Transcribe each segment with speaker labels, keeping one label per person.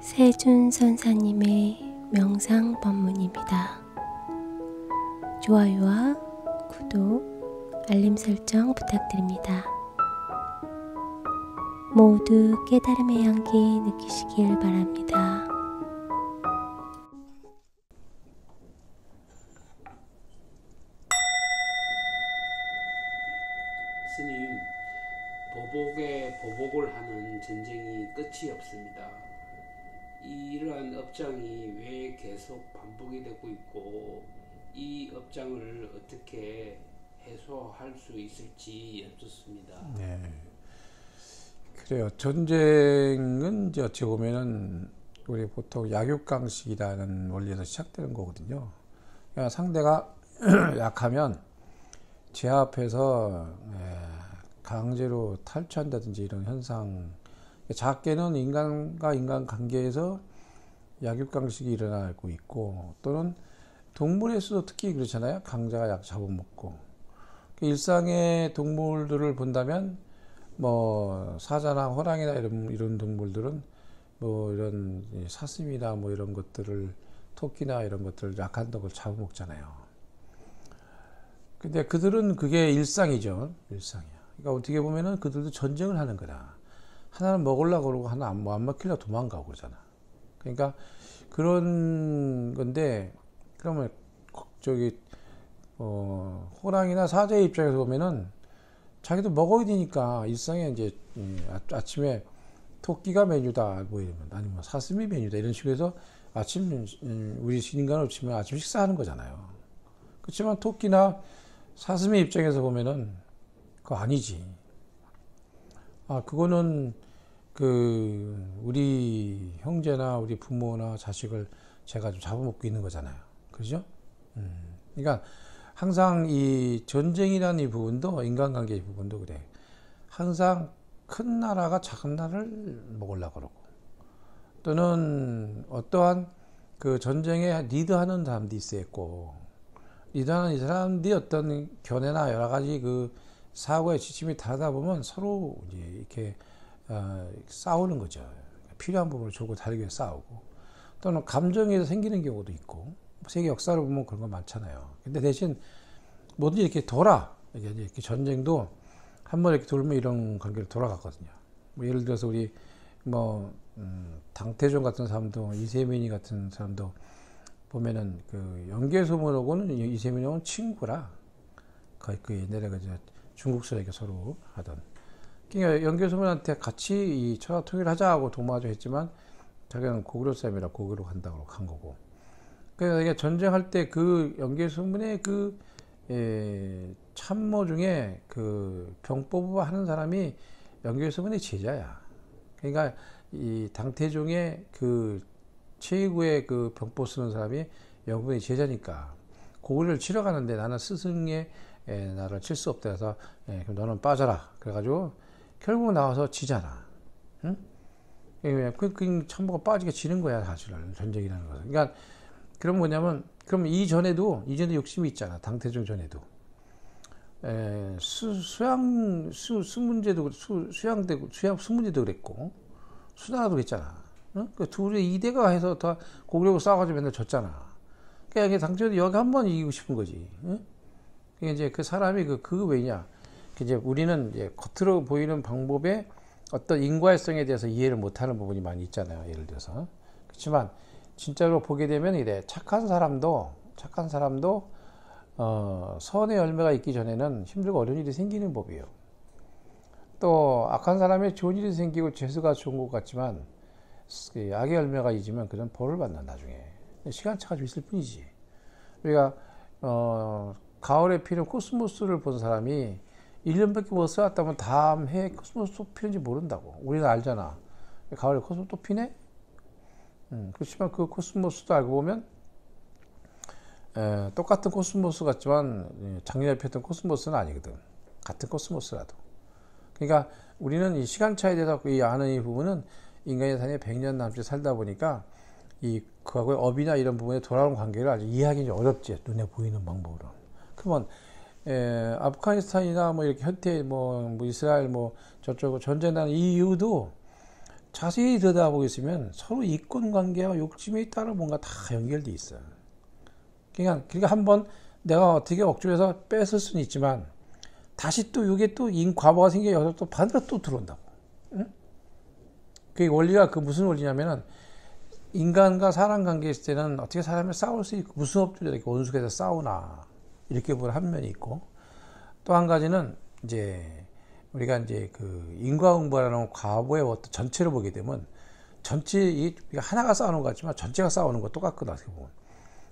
Speaker 1: 세준 선사님의 명상 법문입니다. 좋아요와 구독, 알림 설정 부탁드립니다. 모두 깨달음의 향기 느끼시길 바랍니다.
Speaker 2: 스님, 보복에 보복을 하는 전쟁이 끝이 없습니다. 이러한 업장이 왜 계속 반복이 되고 있고 이 업장을 어떻게 해소할 수 있을지 여쭙습니다.
Speaker 3: 네, 그래요. 전쟁은 이제 어찌 보면은 우리 보통 약육강식이라는 원리에서 시작되는 거거든요. 그러니까 상대가 약하면 제 앞에서 강제로 탈취한다든지 이런 현상, 작게는 인간과 인간 관계에서 약육강식이 일어나고 있고, 또는 동물에서도 특히 그렇잖아요. 강자가 약 잡아먹고. 일상의 동물들을 본다면 뭐 사자나 호랑이나 이런 동물들은 뭐 이런 사슴이나 뭐 이런 것들을, 토끼나 이런 것들을 약한 덕을 잡아먹잖아요. 근데 그들은 그게 일상이죠. 일상이야. 그러니까 어떻게 보면은 그들도 전쟁을 하는 거다. 하나는 먹으려고 그러고 하나 안 먹히려고 도망가고 그러잖아. 그러니까 그런 건데, 그러면 호랑이나 사자의 입장에서 보면은 자기도 먹어야 되니까 일상에 이제 아침에 토끼가 메뉴다 뭐 이러면, 아니면 사슴이 메뉴다 이런 식으로 해서 아침, 우리 인간으로 치면 아침 식사하는 거잖아요. 그렇지만 토끼나 사슴의 입장에서 보면은 그거 아니지. 그거는 우리 형제나 우리 부모나 자식을 제가 좀 잡아먹고 있는 거잖아요. 그죠? 그러니까 항상 이 전쟁이라는 이 부분도, 인간관계의 부분도 그래. 항상 큰 나라가 작은 나라를 먹으려고 그러고, 또는 어떠한 그 전쟁에 리드하는 사람도 있었고, 리드하는 이 사람들이 어떤 견해나 여러 가지 그 사고의 지침이 다르다 보면 서로 이제 이렇게 싸우는 거죠. 필요한 부분을 주고 다르게 싸우고, 또는 감정에서 생기는 경우도 있고, 세계 역사를 보면 그런 거 많잖아요. 근데 대신 뭐든지 이렇게 이렇게 전쟁도 한번 이렇게 돌면 이런 관계로 돌아갔거든요. 뭐 예를 들어서 우리 당태종 같은 사람도, 이세민이 같은 사람도 보면은 그 영계소문하고는 이세민하고는 친구라, 거의 그 옛날에 중국서에게 서로 하던. 그러니까 영계소문한테 같이 이 천하 통일을 하자고 도마죠 했지만 자기는 고구려 사람이라 고구려 간다고 간 거고. 그러니까 이게 전쟁할 때 그 영계소문의 그 참모 중에 그 병법을 하는 사람이 영계소문의 제자야. 그러니까 이 당태종의 그 최고의 그 병법 쓰는 사람이 영계소문의 제자니까 고구려를 치러 가는데 나는 스승의 나를 칠 수 없다 해서 그럼 너는 빠져라. 그래가지고 결국 나와서 지잖아. 응? 그 참모가 빠지게 지는 거야, 사실은. 전쟁이라는 것은. 그러니까 그럼 뭐냐면, 그럼 이전에도 욕심이 있잖아. 당태종 전에도. 수문제도 그랬고, 수나라도 그랬잖아. 응? 그 둘이 이대가 해서 다 고구려하고 싸워가지고 맨날 졌잖아. 그러니까 당태종도 여기 한번 이기고 싶은 거지. 응? 그러니까 이제 그 사람이 그거 왜냐. 이제 우리는 이제 겉으로 보이는 방법에 어떤 인과성에 대해서 이해를 못하는 부분이 많이 있잖아요. 예를 들어서. 그렇지만 진짜로 보게 되면 이래. 착한 사람도 선의 열매가 있기 전에는 힘들고 어려운 일이 생기는 법이에요. 또 악한 사람이 좋은 일이 생기고 재수가 좋은 것 같지만 악의 열매가 있으면 그런 벌을 받는, 나중에. 시간차가 좀 있을 뿐이지. 우리가 가을에 피는 코스모스를 본 사람이 1년밖에 못 써왔다면 다음 해에 코스모스 또 피는지 모른다고. 우리는 알잖아. 가을에 코스모스 또 피네? 그렇지만 그 코스모스도 알고 보면 똑같은 코스모스 같지만 작년에 피었던 코스모스는 아니거든. 같은 코스모스라도. 그러니까 우리는 이 시간차에 대해서 이 아는 이 부분은 인간의 삶에 100년 남짓 살다 보니까 그하고의 업이나 이런 부분에 돌아오는 관계를 아주 이해하기 어렵지. 눈에 보이는 방법으로. 그러면 아프가니스탄이나 뭐 이렇게 현태 뭐 이스라엘 뭐 저쪽 전쟁 나는 이 이유도 자세히 들여다보고 있으면 서로 이권관계와 욕심에 따라 뭔가 다 연결돼 있어요. 그러니까 한번 내가 어떻게 억지로해서 뺏을 수는 있지만 다시 또 이게 또 과거가 생겨서 또 반대로 또 들어온다고. 응? 그 원리가 그 무슨 원리냐면은 인간과 사람 관계에 있을 때는 어떻게 사람을 싸울 수 있고 무슨 업주로 이렇게 원숙해서 싸우나 이렇게 보는 한 면이 있고, 또 한 가지는 이제 우리가 이제 그 인과응보라는 과거의 어떤 전체를 보게 되면 전체 하나가 싸우는 것 같지만 전체가 싸우는 거 똑같거든. 어떻게 보면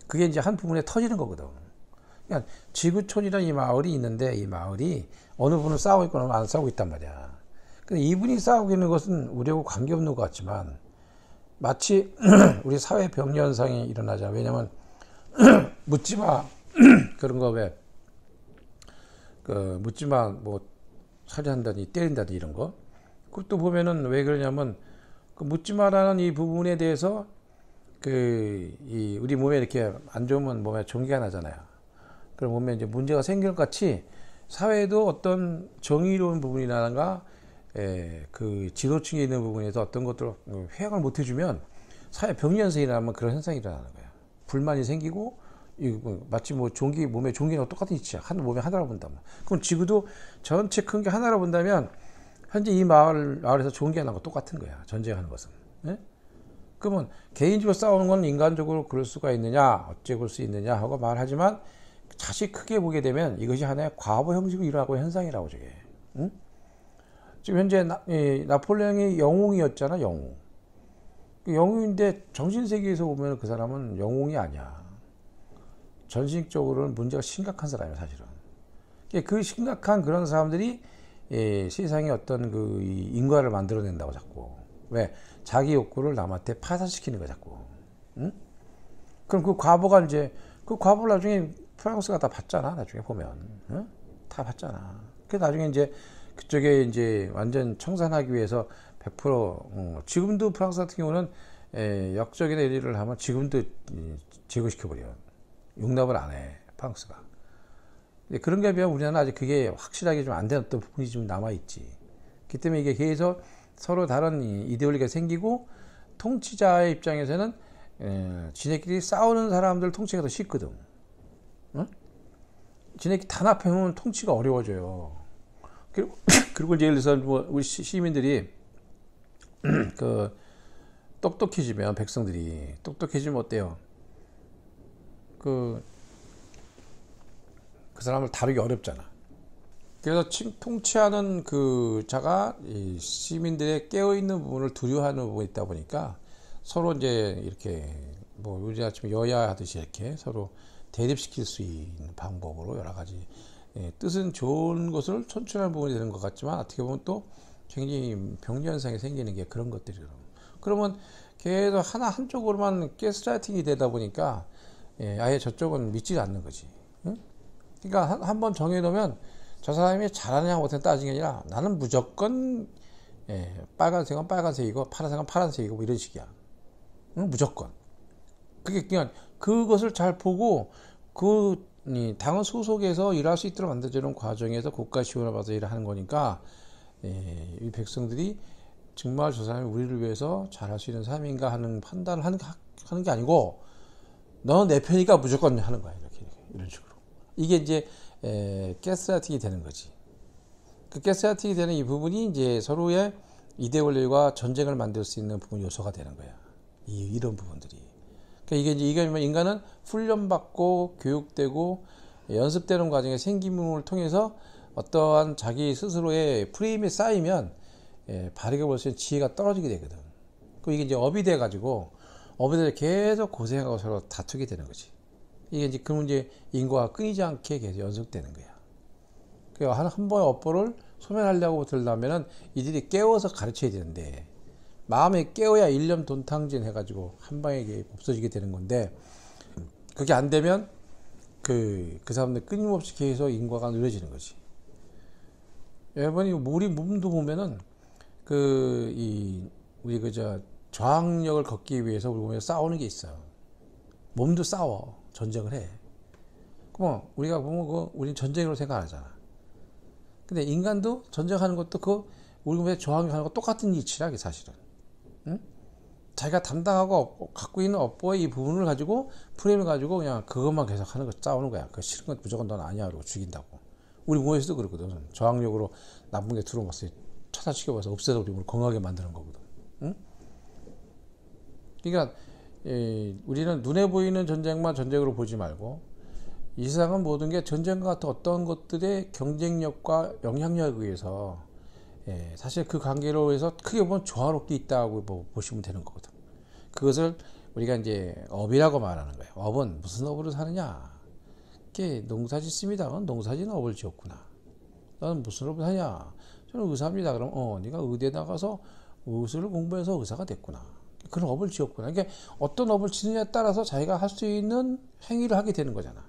Speaker 3: 그게 이제 한 부분에 터지는 거거든. 그러니까 지구촌이라는 이 마을이 있는데 이 마을이 어느 분은 싸우고 있고 어느 분은 안 싸우고 있단 말이야. 근데 이분이 싸우고 있는 것은 우리하고 관계없는 것 같지만 마치 우리 사회 병리 현상이 일어나잖아. 왜냐면 묻지마 그런 거 왜 그 묻지마 뭐 살해한다니 때린다니 이런 거. 그것도 보면은 왜 그러냐면 그 묻지마라는 이 부분에 대해서 이 우리 몸에 이렇게 안 좋으면 몸에 종기가 나잖아요. 그럼 보면 이제 문제가 생길 것 같이 사회에도 어떤 정의로운 부분이라든가 그 지도층에 있는 부분에서 어떤 것들을 회항을 못 해주면 사회 병리 현상이 일어나면 그런 현상이 일어나는 거예요. 불만이 생기고 마치 뭐 몸에 종기랑 똑같은 이치야. 몸에 하나로 본다면. 그럼 지구도 전체 큰 게 하나로 본다면 현재 이 마을에서 종기가 난 거 똑같은 거야. 전쟁하는 것은. 네? 그러면 개인적으로 싸우는 건 인간적으로 그럴 수가 있느냐, 어째 그럴 수 있느냐 하고 말하지만 다시 크게 보게 되면 이것이 하나의 과거 형식으로 일어나고 현상이라고 저게. 응? 지금 현재 나폴레옹이 영웅이었잖아, 영웅. 영웅인데 정신세계에서 보면 그 사람은 영웅이 아니야. 전신적으로는 문제가 심각한 사람이야, 사실은. 그 심각한 그런 사람들이 세상에 어떤 그 인과를 만들어낸다고 자꾸. 왜? 자기 욕구를 남한테 파산시키는 거야, 자꾸. 응? 그럼 그 과보가 그 과보를 나중에 프랑스가 다 받잖아, 나중에 보면. 응? 다 받잖아. 그 나중에 이제 그쪽에 이제 완전 청산하기 위해서 100% 지금도 프랑스 같은 경우는 역적이나 일을 하면 지금도 제거시켜버려. 용납을 안 해, 프랑스가. 그런 게 비하면 우리나라는 아직 그게 확실하게 좀 안 된 어떤 부분이 좀 남아있지. 그렇기 때문에 이게 계속 서로 다른 이데올리가 생기고, 통치자의 입장에서는 지네끼리 싸우는 사람들 통치가 더 쉽거든. 응? 지네끼리 단합해보면 통치가 어려워져요. 그리고 이제 예를 들어서 뭐 우리 시민들이 똑똑해지면, 백성들이 똑똑해지면 어때요? 그 사람을 다루기 어렵잖아. 그래서 통치하는 그 자가 이 시민들의 깨어있는 부분을 두려워하는 부분이 있다 보니까 서로 이제 이렇게 뭐 요즘 아침에 여야 하듯이 이렇게 서로 대립시킬 수 있는 방법으로 여러 가지 뜻은 좋은 것을 천출하는 부분이 되는 것 같지만 어떻게 보면 또 굉장히 병리 현상이 생기는 게 그런 것들이에요. 그러면 계속 한쪽으로만 가스라이팅이 되다 보니까 아예 저쪽은 믿지 않는 거지. 응? 그러니까 한번 정해놓으면 저 사람이 잘하느냐 못하느냐 따지는 게 아니라 나는 무조건 빨간색은 빨간색이고 파란색은 파란색이고 뭐 이런 식이야. 응? 무조건. 그게 그냥 그것을 잘 보고 그 당원 소속에서 일할 수 있도록 만들어주는 과정에서 국가 지원을 받아서 일을 하는 거니까 이 백성들이 정말 저 사람이 우리를 위해서 잘할 수 있는 사람인가 하는 판단을 하는 게 아니고 너는 내 편이니까 무조건 하는 거야. 이런 식으로. 이게 이제 가스라이팅이 되는 거지. 그 가스라이팅이 되는 이 부분이 이제 서로의 이데올리와 전쟁을 만들 수 있는 부분 요소가 되는 거야. 이런 부분들이. 그러니까 이게 인간은 훈련받고 교육되고 연습되는 과정에 생김을 통해서 어떠한 자기 스스로의 프레임이 쌓이면 바르게 볼 수 있는 지혜가 떨어지게 되거든. 그럼 이게 이제 업이 돼가지고 업에서 계속 고생하고 서로 다투게 되는 거지. 이게 이제 그러면 이제 인과가 끊이지 않게 계속 연속되는 거야. 그러니까 한 번의 업보를 소멸하려고 들려면은 이들이 깨워서 가르쳐야 되는데 마음에 깨워야 일념 돈탕진 해가지고 한 방에 없어지게 되는 건데 그게 안 되면 그 사람들 끊임없이 계속 인과가 누려지는 거지. 여러분이 우리 몸도 보면은 우리 저항력을 걷기 위해서 우리 몸에 싸우는 게 있어요. 몸도 싸워. 전쟁을 해. 그럼 우리가 보면 우리는 전쟁으로 생각 안 하잖아. 근데 인간도 전쟁하는 것도 우리 몸에 저항하는 거 똑같은 이치라, 사실은. 응? 자기가 담당하고 갖고 있는 업보의 이 부분을 가지고 프레임을 가지고 그냥 그것만 계속 하는 거 싸우는 거야. 그 싫은 건 무조건 넌 아니야 그러고 죽인다고. 우리 모에서도 그렇거든. 저항력으로 나쁜 게 들어오면 차단시켜봐서 없애버리고 건강하게 만드는 거거든. 응? 그러니까 우리는 눈에 보이는 전쟁만 전쟁으로 보지 말고 이 세상은 모든 게 전쟁과 같은 어떤 것들의 경쟁력과 영향력에 의해서 사실 그 관계로 해서 크게 보면 조화롭게 있다고 보시면 되는 거거든. 그것을 우리가 이제 업이라고 말하는 거예요. 업은 무슨 업으로 사느냐? 이게 농사짓습니다. 넌 농사짓는 업을 지었구나. 너는 무슨 업을 하냐? 저는 의사입니다. 그럼 네가 의대 나가서 의술을 공부해서 의사가 됐구나. 그런 업을 지었구나. 이게 어떤 업을 지느냐에 따라서 자기가 할 수 있는 행위를 하게 되는 거잖아.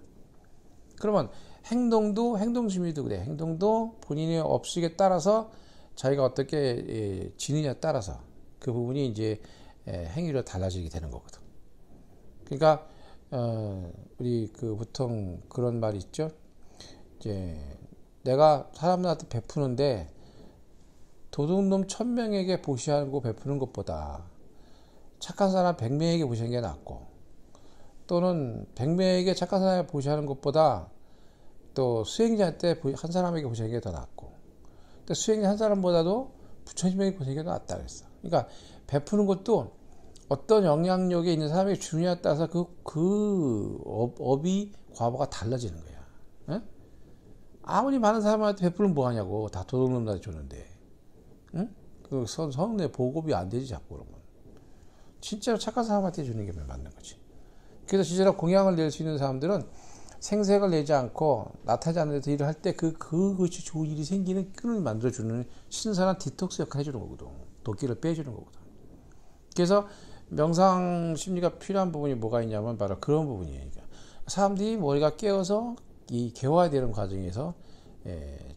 Speaker 3: 그러면 행동도 행동심리도 그래. 행동도 본인의 업식에 따라서 자기가 어떻게 지느냐에 따라서 그 부분이 이제 행위로 달라지게 되는 거거든. 그러니까 우리 그 보통 그런 말이 있죠. 이제 내가 사람들한테 베푸는데 도둑놈 1000명에게 보시하고 베푸는 것보다 착한 사람 100명에게 보시는 게 낫고, 또는 100명에게 착한 사람을 보시하는 것보다 또 수행자한테 한 사람에게 보시는 게 더 낫고, 또 수행자 한 사람보다도 부처님 명에게 보시는 게 더 낫다 그랬어. 그러니까 베푸는 것도 어떤 영향력에 있는 사람에게 주느냐에 따라서 그 업이 과보가 달라지는 거야. 에? 아무리 많은 사람한테 베풀면 뭐하냐고. 다 도둑놈한테 주는데. 응? 그 성내 보급이 안 되지 자꾸 그러면. 진짜로 착한 사람한테 주는 게 맞는 거지. 그래서 진짜로 공양을 낼 수 있는 사람들은 생색을 내지 않고 나타나지 않는 데서 일을 할 때 그것이 좋은 일이 생기는 끈을 만들어주는 신선한 디톡스 역할을 해주는 거거든. 도끼를 빼주는 거거든. 그래서 명상 심리가 필요한 부분이 뭐가 있냐면 바로 그런 부분이에요. 그러니까 사람들이 머리가 깨어서 이 개화되는 과정에서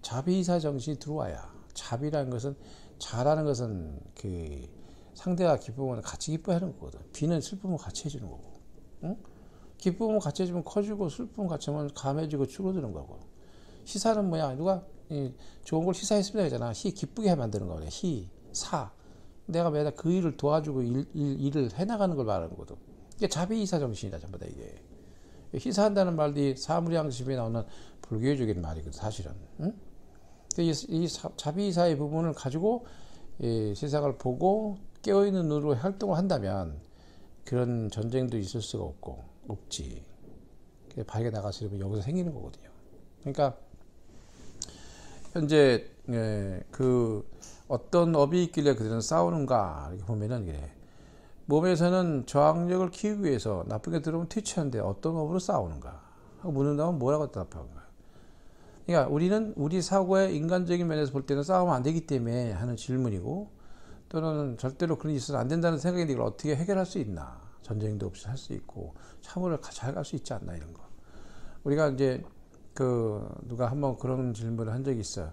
Speaker 3: 자비이사 정신이 들어와야, 자비라는 것은, 잘하는 것은 그 상대가 기쁨을 같이 기뻐하는 거거든. 비는 슬픔을 같이 해주는 거고, 응? 기쁨을 같이 해주면 커지고 슬픔을 같이 하면 감해지고 줄어드는 거고. 희사는 뭐야? 누가 좋은 걸 희사했습니다 그러잖아. 기쁘게 만드는 거야. 사. 내가 매달 그 일을 도와주고 일을 해나가는 걸 말하는 거거든. 이게 자비이사 정신이다 전부 다 이게. 희사한다는 말이 사무량심에 나오는 불교적인 말이거든 사실은. 응? 이 자비이사의 부분을 가지고 세상을 보고 깨어있는 눈으로 활동을 한다면 그런 전쟁도 있을 수가 없지. 밝게 나가시려면 여기서 생기는 거거든요. 그러니까 현재 그 어떤 업이 있길래 그들은 싸우는가 이렇게 보면은 그래. 몸에서는 저항력을 키우기 위해서 나쁜 게 들어오면 퇴치하는데 어떤 업으로 싸우는가 하고 묻는다면 뭐라고 대답하는가. 그러니까 우리는 우리 사고의 인간적인 면에서 볼 때는 싸우면 안 되기 때문에 하는 질문이고, 또는 절대로 그런 일이 있어서 안 된다는 생각인데 이걸 어떻게 해결할 수 있나. 전쟁도 없이 할 수 있고 참으로 잘 갈 수 있지 않나 이런 거. 우리가 이제 누가 한번 그런 질문을 한 적이 있어요.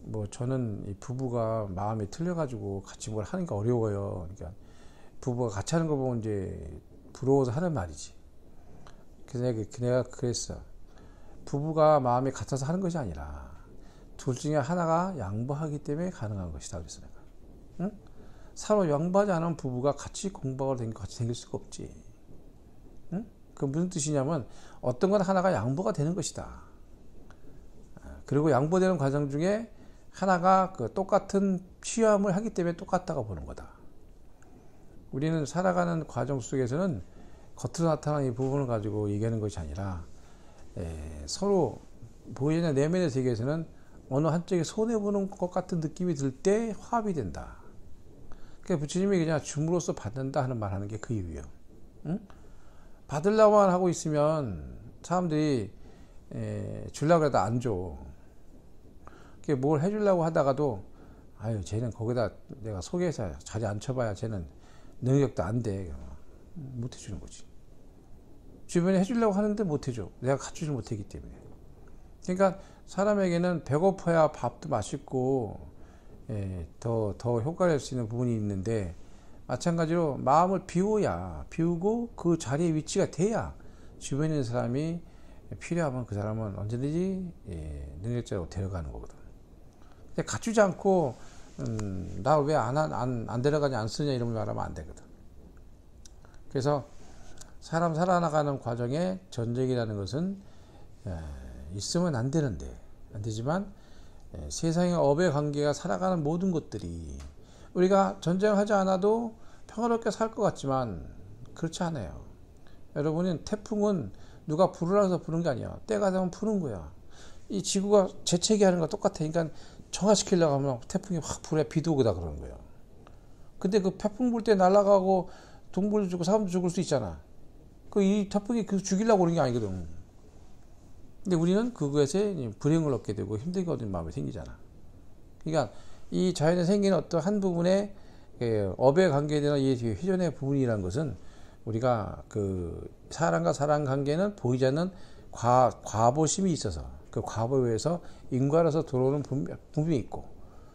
Speaker 3: 뭐 저는 이 부부가 마음이 틀려가지고 같이 뭘 하는 게 어려워요. 그러니까 부부가 같이 하는 거 보면 이제 부러워서 하는 말이지. 그래서 내가 그랬어. 부부가 마음이 같아서 하는 것이 아니라 둘 중에 하나가 양보하기 때문에 가능한 것이다 그랬어 내가. 응? 서로 양보하지 않은 부부가 같이 공부하고 같이 생길 수가 없지. 응? 그 무슨 뜻이냐면 어떤 건 하나가 양보가 되는 것이다. 그리고 양보되는 과정 중에 하나가 그 똑같은 취함을 하기 때문에 똑같다고 보는 거다. 우리는 살아가는 과정 속에서는 겉으로 나타나는 이 부분을 가지고 얘기하는 것이 아니라 서로 보이는 내면의 세계에서는 어느 한쪽에 손해보는 것 같은 느낌이 들 때 화합이 된다. 그러니까 부처님이 그냥 줌으로써 받는다 하는 말 하는 게 그 이유예요. 응? 받으려고만 하고 있으면 사람들이 주려고 해도 안 줘. 뭘 해주려고 하다가도 아유 쟤는 거기다 내가 소개해서 자리 앉혀봐야 쟤는 능력도 안 돼. 못 해주는 거지. 주변에 해주려고 하는데 못 해줘. 내가 갖추지 못하기 때문에. 그러니까 사람에게는 배고파야 밥도 맛있고 더 효과를 낼 수 있는 부분이 있는데, 마찬가지로 마음을 비우고 그 자리에 위치가 돼야 주변에 있는 사람이 필요하면 그 사람은 언제든지 능력자로 데려가는 거거든. 근데 갖추지 않고 나 왜 안 데려가냐, 안 쓰냐 이런 말하면 안 되거든. 그래서 사람 살아나가는 과정에 전쟁이라는 것은 있으면 안 되지만 세상의 업의 관계가 살아가는 모든 것들이 우리가 전쟁하지 않아도 평화롭게 살 것 같지만 그렇지 않아요. 여러분은 태풍은 누가 부르라 해서 부른 게 아니야. 때가 되면 부는 거야. 이 지구가 재채기 하는 거 똑같아. 그러니까 정화시키려고 하면 태풍이 확 불에 비도 오다 그러는 거예요. 근데 그 태풍 불 때 날아가고 동물도 죽고 사람도 죽을 수 있잖아. 이 태풍이 죽이려고 오는 게 아니거든. 근데 우리는 그것에 불행을 얻게 되고 힘들게 얻는 마음이 생기잖아. 그러니까 이 자연에 생기는 어떤 한 부분의 업에 관계되는 이 회전의 부분이라는 것은 우리가 그 사람과 사람 관계는 보이지 않는 과보심이 있어서 그 과보에 의해서 인과로서 들어오는 부분이 있고,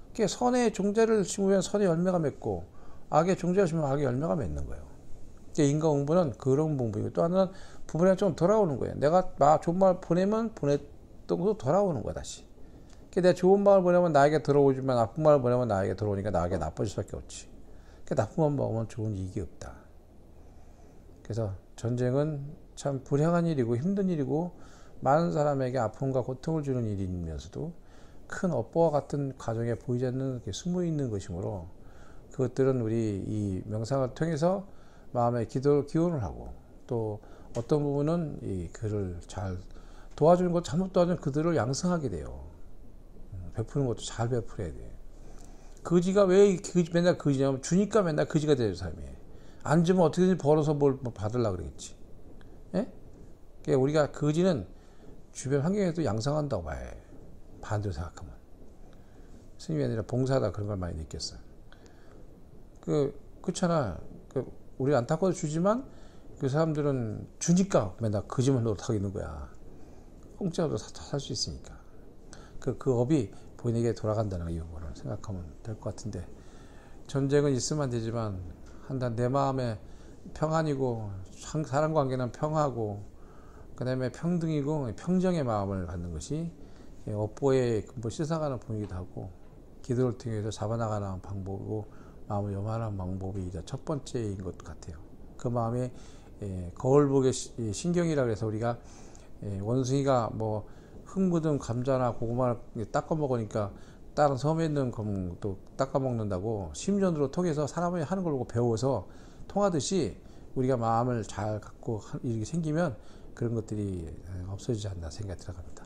Speaker 3: 그게 선의 종자를 심으면 선의 열매가 맺고 악의 종자를 심으면 악의 열매가 맺는 거예요. 인과 공부는 그런 부분이고, 또 하나는 부분에 좀 돌아오는 거예요. 내가 좋은 말 보내면 보냈던 것도 돌아오는 거야 다시. 내가 좋은 말을 보내면 나에게 들어오지만 나쁜 말을 보내면 나에게 들어오니까 나에게 나빠질 수밖에 없지. 나쁜 말 먹으면 좋은 이익이 없다. 그래서 전쟁은 참 불행한 일이고 힘든 일이고 많은 사람에게 아픔과 고통을 주는 일이면서도 큰 업보와 같은 과정에 보이지 않는 숨어 있는 것이므로, 그것들은 우리 이 명상을 통해서 마음의 기원을 하고, 또 어떤 부분은 이 그를 잘 도와주는 것, 잘못 도와주는 그들을 양성하게 돼요. 베푸는 것도 잘 베풀어야 돼. 거지가 왜 맨날 거지냐면 주니까 맨날 거지가 되는 사람이에요. 안 주면 어떻게든지 벌어서 뭘 받으려고 그러겠지. 예? 그러니까 우리가 거지는 주변 환경에도 양성한다고 봐요. 반대로 생각하면. 스님이 아니라 봉사하다 그런 걸 많이 느꼈어요. 그렇잖아. 우리 안타까워도 주지만 그 사람들은 주니까 맨날 거지만 노릇하고 있는 거야. 공짜로 살 수 있으니까. 그 업이 본인에게 돌아간다는 이유를 생각하면 될 것 같은데, 전쟁은 있으면 안 되지만 한단 내 마음에 평안이고 사람 관계는 평화고 그 다음에 평등이고 평정의 마음을 갖는 것이 업보에 씻어가는 부분이기도 하고, 기도를 통해서 잡아나가는 방법이고 마음을 염화하는 방법이 첫 번째인 것 같아요. 그 마음에 거울보게 신경이라고 해서 우리가 원숭이가 뭐 흙 묻은 감자나 고구마를 닦아 먹으니까 다른 섬에 있는 것도 닦아 먹는다고 심전으로 통해서 사람이 하는 걸 보고 배워서 통하듯이, 우리가 마음을 잘 갖고 이렇게 생기면 그런 것들이 없어지지 않나 생각이 들어갑니다.